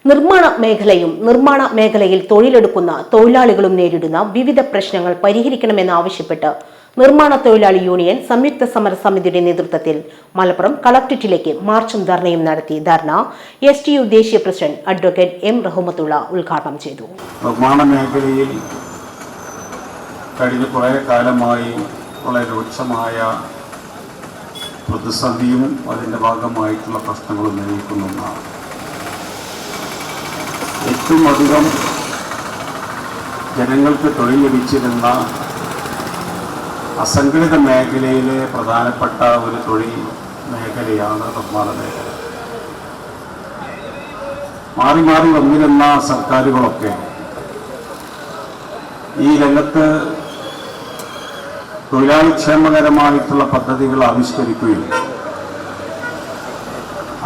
നിർമ്മാണ മേഖലയിൽ തൊഴിലെടുക്കുന്ന തൊഴിലാളികളും നേരിടുന്ന വിവിധ പ്രശ്നങ്ങൾ പരിഹരിക്കണമെന്നാവശ്യപ്പെട്ട് നിർമ്മാണ തൊഴിലാളി യൂണിയൻ സംയുക്ത സമരസമിതിയുടെ നേതൃത്വത്തിൽ മലപ്പുറം കളക്ടറേറ്റിലേക്ക് മാർച്ചും ധർണയും നടത്തി. ധർണ STU ദേശീയ പ്രസിഡന്റ് അഡ്വക്കേറ്റ് M. റഹ്മത്തുള്ള ഉദ്ഘാടനം ചെയ്തു. നിർമ്മാണ മേഖലയിൽ കഴിഞ്ഞ കുറേ കാലമായി വളരെ രൂക്ഷമായ പ്രതിസന്ധിയും അതിൻ്റെ ഭാഗമായിട്ടുള്ള പ്രശ്നങ്ങളും നേരിടുന്ന ഏറ്റവും അധികം ജനങ്ങൾക്ക് തൊഴിൽ ലഭിച്ചിരുന്ന അസംഘടിത മേഖലയിലെ പ്രധാനപ്പെട്ട ഒരു തൊഴിൽ മേഖലയാണ് നിർമ്മാണ മേഖല. മാറി മാറി വന്നിരുന്ന സർക്കാരുകളൊക്കെ ഈ രംഗത്ത് തൊഴിലാളി ക്ഷേമകരമായിട്ടുള്ള പദ്ധതികൾ ആവിഷ്കരിക്കുകയും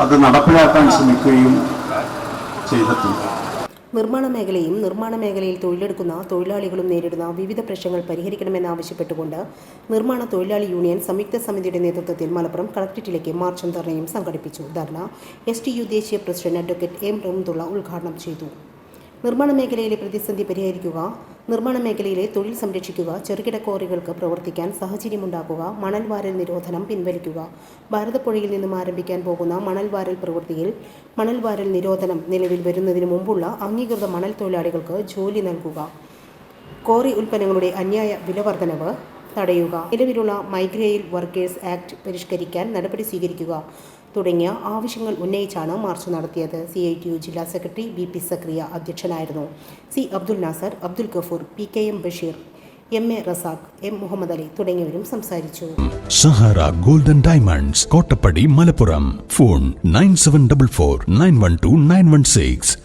അത് നടപ്പിലാക്കാൻ ശ്രമിക്കുകയും ചെയ്തിട്ടുണ്ട്. നിർമ്മാണ മേഖലയിൽ തൊഴിലെടുക്കുന്ന തൊഴിലാളികളും നേരിടുന്ന വിവിധ പ്രശ്നങ്ങൾ പരിഹരിക്കണമെന്നാവശ്യപ്പെട്ടുകൊണ്ട് നിർമ്മാണ തൊഴിലാളി യൂണിയൻ സംയുക്ത സമിതിയുടെ നേതൃത്വത്തിൽ മലപ്പുറം കളക്ടറേറ്റിലേക്ക് മാർച്ചും ധർണയും സംഘടിപ്പിച്ചു. ധർണ STU ദേശീയ പ്രസിഡന്റ് അഡ്വക്കേറ്റ് M. റഹ്മത്തുള്ള ഉദ്ഘാടനം ചെയ്തു. നിർമ്മാണ മേഖലയിലെ പ്രതിസന്ധി പരിഹരിക്കുക, നിർമ്മാണ മേഖലയിലെ തൊഴിൽ സംരക്ഷിക്കുക, ചെറുകിട ക്വാറികൾക്ക് പ്രവർത്തിക്കാൻ സാഹചര്യമുണ്ടാക്കുക, മണൽ വാരൽ നിരോധനം പിൻവലിക്കുക, ഭാരതപ്പുഴയിൽ നിന്നും ആരംഭിക്കാൻ പോകുന്ന മണൽ വാരൽ പ്രവൃത്തിയിൽ മണൽ വാരൽ നിരോധനം നിലവിൽ വരുന്നതിന് മുമ്പുള്ള അംഗീകൃത മണൽ തൊഴിലാളികൾക്ക് ജോലി നൽകുക, ക്വാറി ഉൽപ്പന്നങ്ങളുടെ അന്യായ വിലവർദ്ധനവ് തടയുക, നിലവിലുള്ള മൈഗ്രേറ്റ് വർക്കേഴ്സ് ആക്ട് പരിഷ്കരിക്കാൻ നടപടി സ്വീകരിക്കുക തുടങ്ങിയ ആവശ്യങ്ങൾ ഉന്നയിച്ചാണ് മാർച്ച് നടത്തിയത്. CITU ജില്ലാ സെക്രട്ടറി BP സക്രിയ അധ്യക്ഷനായിരുന്നു. C. Abdul Nasar, Abdul Gafoor, PKM Basheer, MA Razak, M. Muhammad Ali തുടങ്ങിയവരും സംസാരിച്ചു. Sahara golden diamonds, Kottappadi, Malappuram. Phone 9744 912 916.